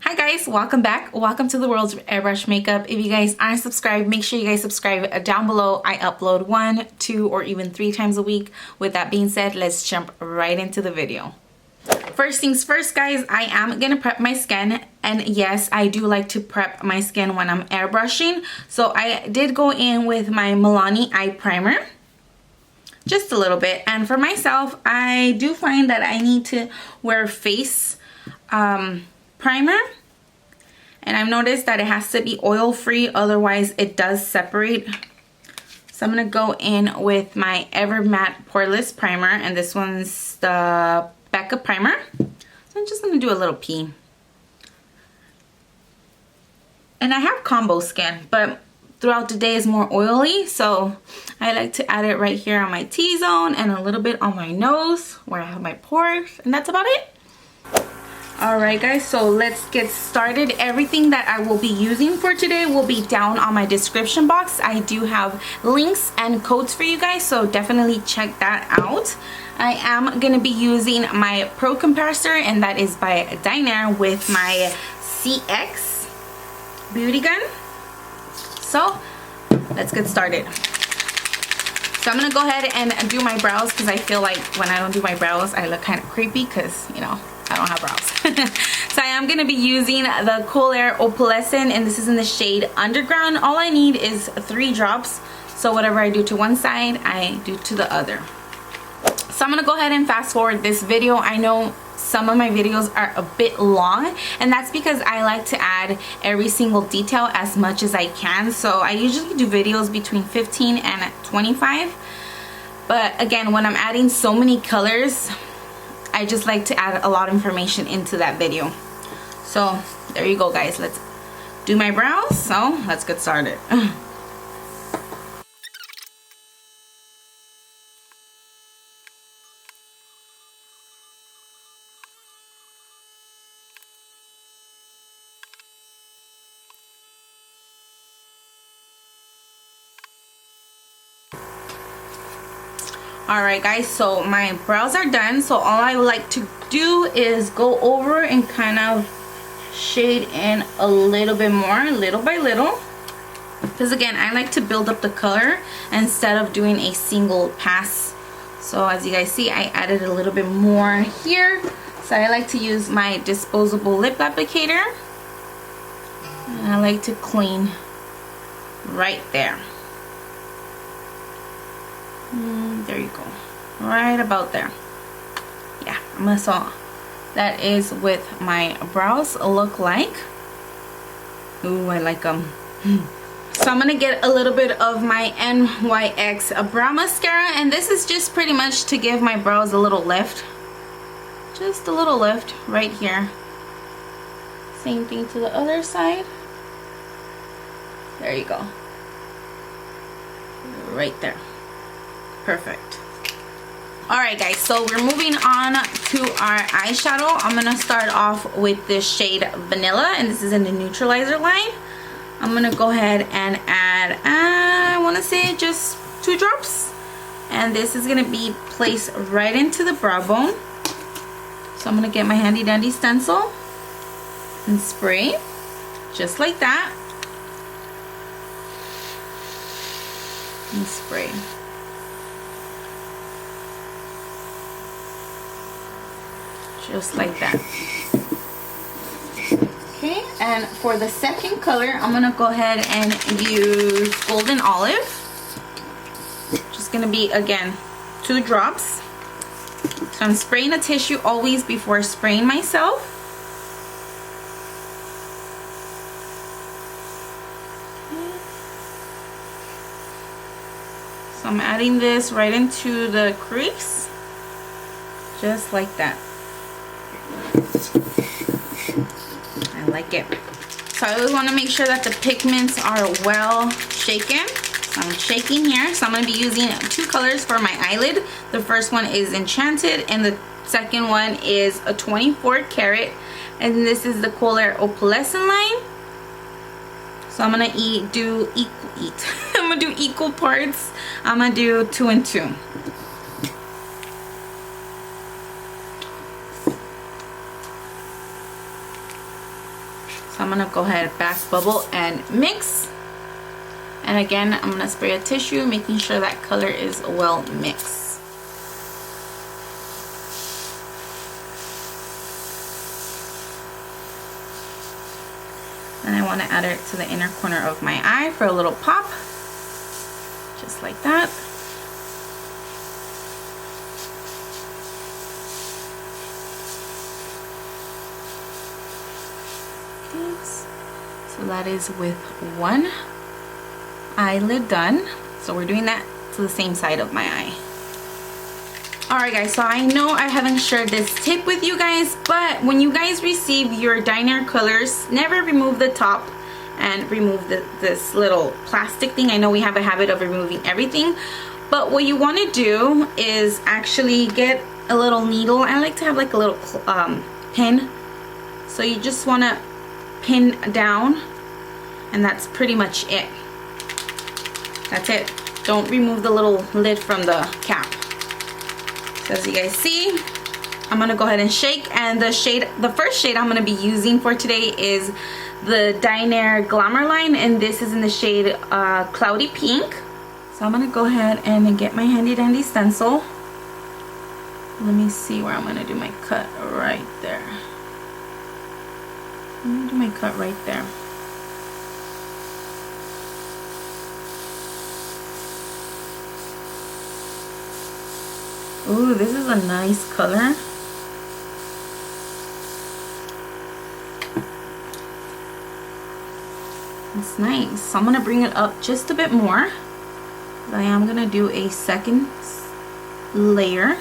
Hi guys, welcome back. Welcome to the world of airbrush makeup. If you guys aren't subscribed, make sure you guys subscribe down below. I upload 1, 2, or even 3 times a week. With that being said, let's jump right into the video. First things first, guys, I am gonna prep my skin, and yes, I do like to prep my skin when I'm airbrushing. So I did go in with my Milani eye primer, just a little bit. And for myself, I do find that I need to wear face primer, and I've noticed that it has to be oil free, otherwise it does separate. So I'm gonna go in with my Ever Matte Poreless Primer, and this one's the Backup Primer. So I'm just gonna do a little pee. And I have combo skin, but throughout the day is more oily, so I like to add it right here on my T-zone and a little bit on my nose where I have my pores, and that's about it. Alright guys, so let's get started. Everything that I will be using for today will be down on my description box. I do have links and codes for you guys, so definitely check that out. I am going to be using my Pro Compressor, and that is by Dinair, with my CX Beauty Gun. So let's get started. So I'm going to go ahead and do my brows, because I feel like when I don't do my brows I look kind of creepy because, you know, I don't have brows. So I am going to be using the Cool Air Opalescent, and this is in the shade Underground. All I need is 3 drops. So whatever I do to one side, I do to the other. So I'm going to go ahead and fast forward this video. I know some of my videos are a bit long, and that's because I like to add every single detail as much as I can. So I usually do videos between 15 and 25. But again, when I'm adding so many colors, I just like to add a lot of information into that video. So there you go guys, let's do my brows. So let's get started. Alright guys, so my brows are done. So all I would like to do is go over and kind of shade in a little bit more, little by little, because again, I like to build up the color instead of doing a single pass. So as you guys see, I added a little bit more here. So I like to use my disposable lip applicator, and I like to clean right there. There you go, right about there. Yeah, that's all. That is what my brows look like. Ooh, I like them. So I'm gonna get a little bit of my NYX brow mascara, and this is just pretty much to give my brows a little lift. Just a little lift right here. Same thing to the other side. There you go. Right there. Perfect. Alright guys, so we're moving on to our eyeshadow. I'm gonna start off with this shade Vanilla, and this is in the neutralizer line. I'm gonna go ahead and add, I wanna say just 2 drops. And this is gonna be placed right into the brow bone. So I'm gonna get my handy dandy stencil and spray, just like that. And spray. Just like that. Okay, and for the second color, I'm gonna go ahead and use Golden Olive. Just gonna be, again, 2 drops. So I'm spraying a tissue always before spraying myself. So I'm adding this right into the crease, just like that. I like it. So I always want to make sure that the pigments are well shaken. So I'm shaking here. So I'm going to be using 2 colors for my eyelid. The first one is Enchanted, and the second one is a 24 Carat, and this is the Cool Air Opalescent line. So I'm gonna I'm gonna do equal parts. I'm gonna do 2 and 2. So I'm gonna go ahead, back bubble and mix. And again, I'm gonna spray a tissue, making sure that color is well mixed. And I wanna add it to the inner corner of my eye for a little pop. Just like that. So that is with one eyelid done. So we're doing that to the same side of my eye. Alright guys, so I know I haven't shared this tip with you guys, but when you guys receive your Dinair colors, never remove the top and remove this little plastic thing. I know we have a habit of removing everything, but what you want to do is actually get a little needle. I like to have like a little pin. So you just want to pin down, and that's pretty much it. That's it. Don't remove the little lid from the cap. So as you guys see, I'm gonna go ahead and shake, and the first shade I'm gonna be using for today is the Dinair Glamour line, and this is in the shade Cloudy Pink. So I'm gonna go ahead and get my handy dandy stencil. Let me see where I'm gonna do my cut. Right there. I'm gonna do my cut right there. Ooh, this is a nice color. It's nice. So I'm gonna bring it up just a bit more. I am gonna do a second layer.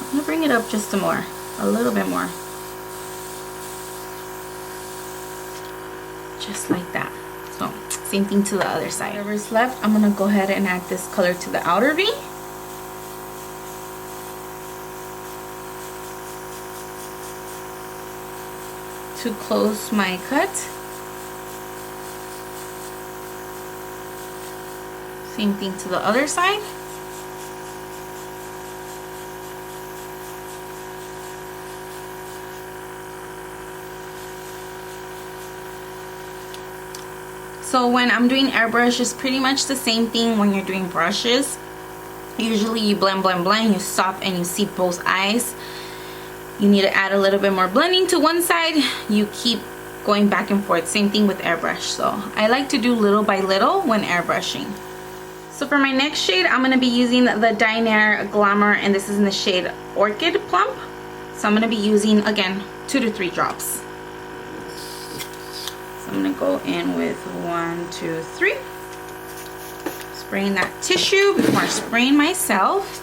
I'm gonna bring it up just a little bit more. Just like that. So same thing to the other side. Whatever's left, I'm gonna go ahead and add this color to the outer V. To close my cut. Same thing to the other side. So when I'm doing airbrush, it's pretty much the same thing when you're doing brushes. Usually you blend, you stop and you see both eyes. You need to add a little bit more blending to one side. You keep going back and forth. Same thing with airbrush. So I like to do little by little when airbrushing. So for my next shade, I'm going to be using the Dinair Glamour, and this is in the shade Orchid Plum. So I'm going to be using, again, 2 to 3 drops. So I'm going to go in with 1, 2, 3. Spraying that tissue before spraying myself.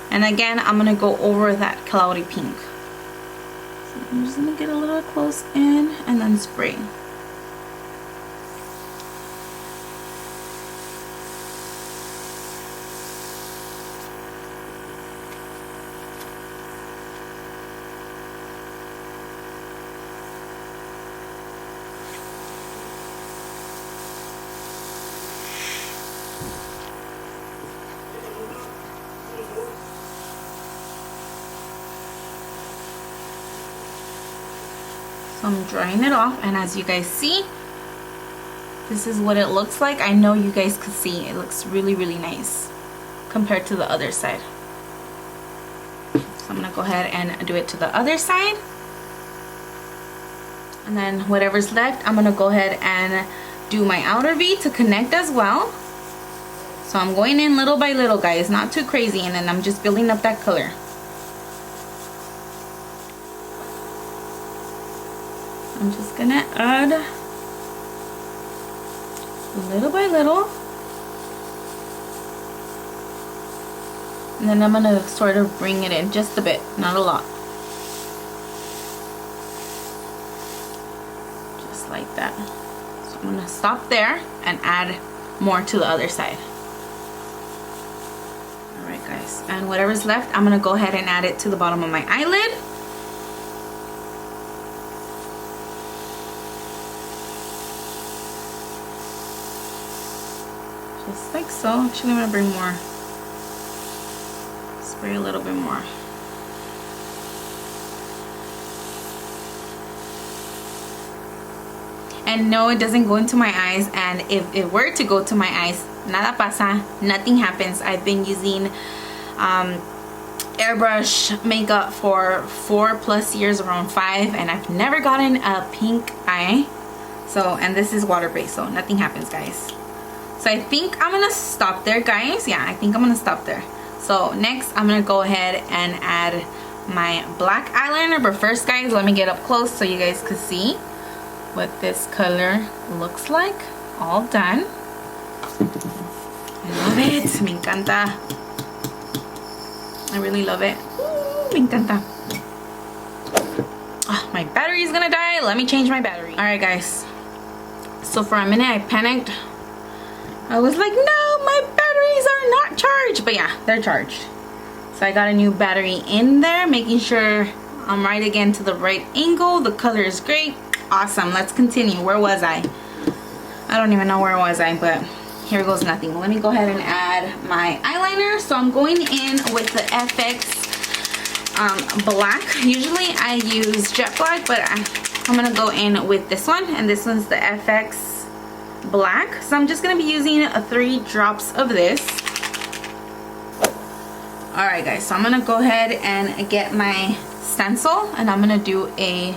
And again, I'm going to go over that cloudy pink. So I'm just going to get a little close in and then spray. So I'm drying it off, and as you guys see, this is what it looks like. I know you guys could see it looks really, really nice compared to the other side. So I'm gonna go ahead and do it to the other side, and then whatever's left, I'm gonna go ahead and do my outer V to connect as well. So I'm going in little by little, guys, not too crazy, and then I'm just building up that color. I'm just gonna add little by little, and then I'm gonna sort of bring it in just a bit, not a lot, just like that. So I'm gonna stop there and add more to the other side. Alright guys, and whatever's left, I'm gonna go ahead and add it to the bottom of my eyelid. Just like so. Actually, I'm gonna bring more. Spray a little bit more. And no, it doesn't go into my eyes, and if it were to go to my eyes, nada pasa, nothing happens. I've been using Airbrush makeup for 4+ years, around 5, and I've never gotten a pink eye. So, and this is water based, so nothing happens, guys. So I think I'm gonna stop there, guys. Yeah, I think I'm gonna stop there. So next I'm gonna go ahead and add my black eyeliner, but first, guys, let me get up close so you guys can see what this color looks like. All done. I love it. Me encanta. I really love it. Ooh, me encanta. Oh, my battery is gonna die. Let me change my battery. Alright, guys. So for a minute I panicked. I was like, no, my batteries are not charged. But yeah, they're charged. So I got a new battery in there, making sure I'm right again to the right angle. The color is great. Awesome. Let's continue. Where was I? I don't even know where was I, but here goes nothing. Let me go ahead and add my eyeliner. So I'm going in with the FX black. Usually I use jet black, but I'm gonna go in with this one, and this one's the FX black. So I'm just gonna be using 3 drops of this. Alright, guys, so I'm gonna go ahead and get my stencil, and I'm gonna do a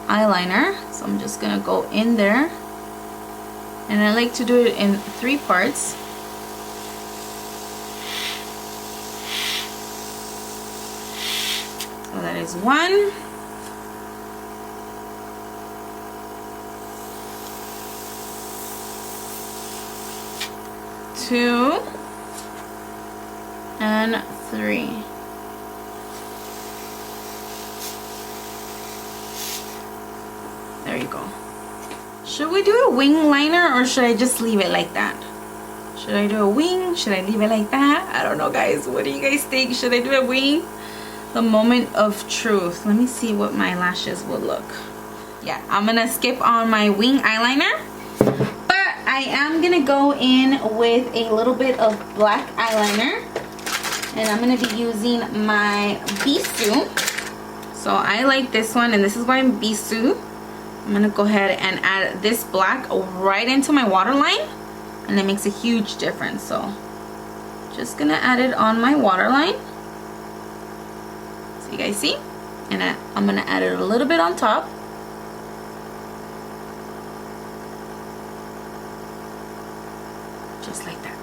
eyeliner. So I'm just gonna go in there, and I like to do it in 3 parts. So that is 1, 2, and 3. There you go. Should we do a wing liner, or should I just leave it like that? Should I do a wing? Should I leave it like that? I don't know, guys. What do you guys think? Should I do a wing? The moment of truth. Let me see what my lashes will look. Yeah, I'm gonna skip on my wing eyeliner, but I am gonna go in with a little bit of black eyeliner, and I'm gonna be using my Bisou. So I like this one, and this is my Bisou. I'm gonna go ahead and add this black right into my waterline, and it makes a huge difference. So just gonna add it on my waterline. So you guys see? And I'm gonna add it a little bit on top. Just like that.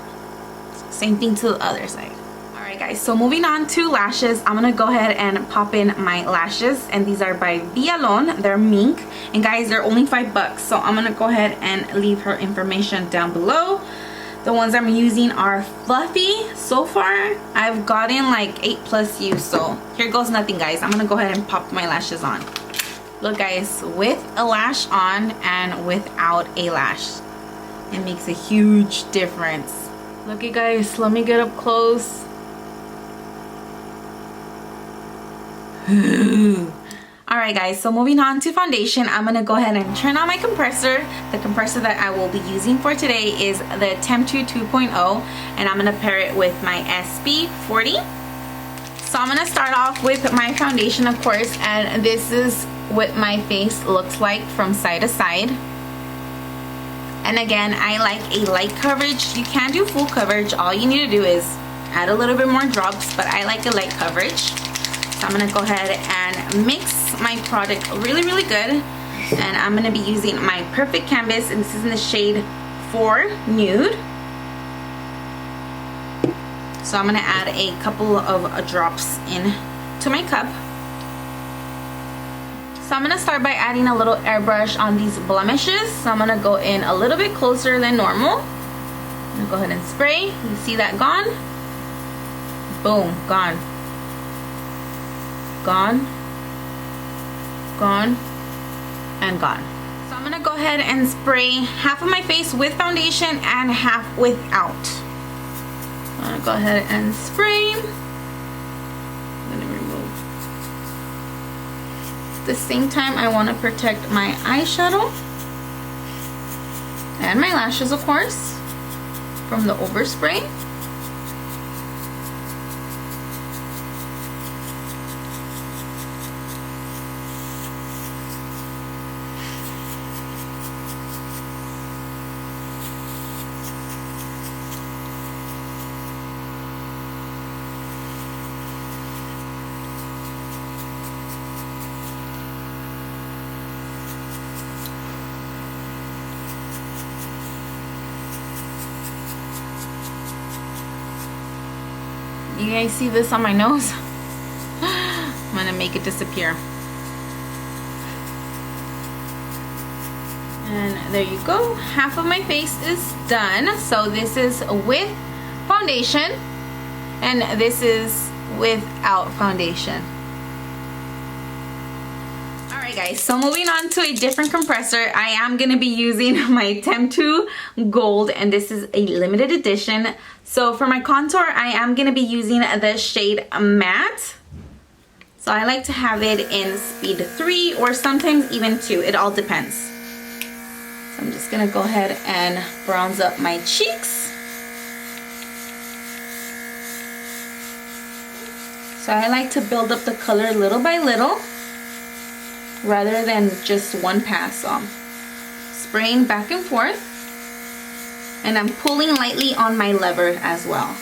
So same thing to the other side. Alright, guys, so moving on to lashes, I'm gonna go ahead and pop in my lashes, and these are by Villalón. They're mink, and guys, they're only $5, so I'm gonna go ahead and leave her information down below. The ones I'm using are fluffy. So far I've gotten like 8+ use, so here goes nothing, guys. I'm gonna go ahead and pop my lashes on. Look, guys, with a lash on and without a lash, it makes a huge difference. Look, you guys, let me get up close. Alright, guys, so moving on to foundation, I'm gonna go ahead and turn on my compressor. The compressor that I will be using for today is the Temptu 2.0, and I'm gonna pair it with my SB40. So I'm gonna start off with my foundation, of course, and this is what my face looks like from side to side. And again, I like a light coverage. You can do full coverage. All you need to do is add a little bit more drops, but I like a light coverage. So I'm gonna go ahead and mix my product really, really good. And I'm gonna be using my Perfect Canvas, and this is in the shade 4 Nude. So I'm gonna add a couple of drops in to my cup. So I'm gonna start by adding a little airbrush on these blemishes. So I'm gonna go in a little bit closer than normal. I'm gonna go ahead and spray. You see that gone? Boom, gone. Gone, gone, and gone. So I'm gonna go ahead and spray half of my face with foundation and half without. I'm gonna go ahead and spray. I'm gonna remove. At the same time, I want to protect my eyeshadow and my lashes, of course, from the overspray. You guys see this on my nose? I'm gonna make it disappear. And there you go. Half of my face is done. So this is with foundation and this is without foundation. Alright guys, so moving on to a different compressor. I am going to be using my Temptu Gold, and this is a limited edition. So for my contour, I am going to be using the shade Matte. So I like to have it in speed 3 or sometimes even 2. It all depends. So I'm just going to go ahead and bronze up my cheeks. So I like to build up the color little by little, rather than just one pass. So I'm spraying back and forth, and I'm pulling lightly on my lever as well.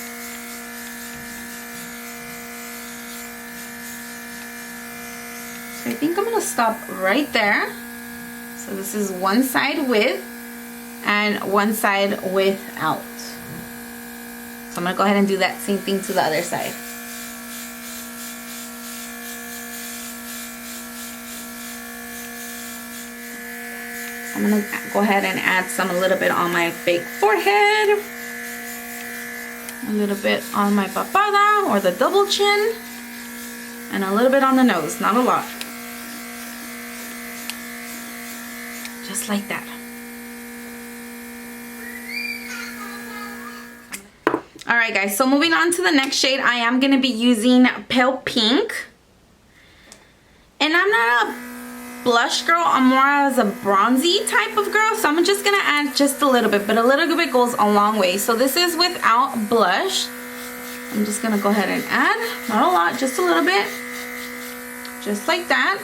So I think I'm gonna stop right there. So this is one side with and one side without. So I'm gonna go ahead and do that same thing to the other side. I'm gonna go ahead and add a little bit on my fake forehead, a little bit on my papada or the double chin, and a little bit on the nose, not a lot. Just like that. Alright guys, so moving on to the next shade, I am gonna be using Pale Pink. And I'm not a blush girl, I'm more as a bronzy type of girl, so I'm just gonna add just a little bit, but a little bit goes a long way. So this is without blush. I'm just gonna go ahead and add, not a lot, just a little bit, just like that,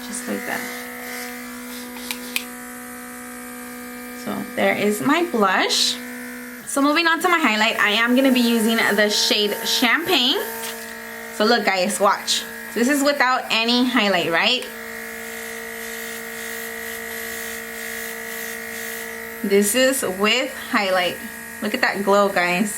just like that. So there is my blush. So moving on to my highlight, I am gonna be using the shade Champagne. So look guys, watch. This is without any highlight, right? This is with highlight. Look at that glow, guys.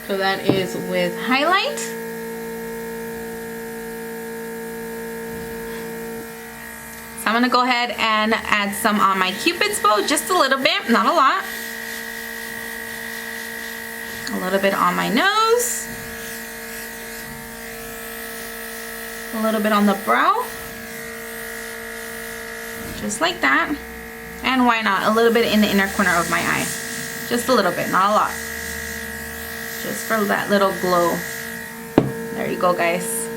So that is with highlight. I'm gonna go ahead and add some on my Cupid's bow, just a little bit, not a lot. A little bit on my nose. A little bit on the brow. Just like that. And why not? A little bit in the inner corner of my eye. Just a little bit, not a lot. Just for that little glow. There you go, guys.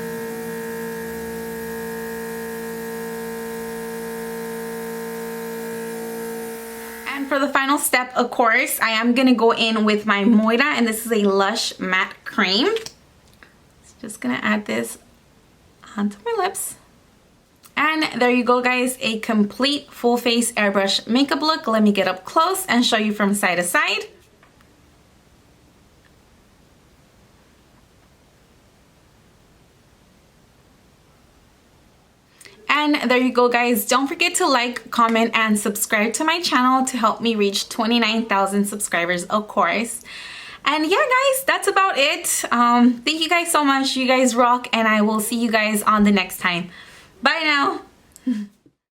And for the final step, of course, I am gonna go in with my Moira, and this is a Lush matte cream. So just gonna add this onto my lips. And there you go, guys, a complete full face airbrush makeup look. Let me get up close and show you from side to side. And there you go, guys. Don't forget to like, comment, and subscribe to my channel to help me reach 29,000 subscribers, of course. And yeah, guys, that's about it. Thank you guys so much. You guys rock, and I will see you guys on the next time. Bye now.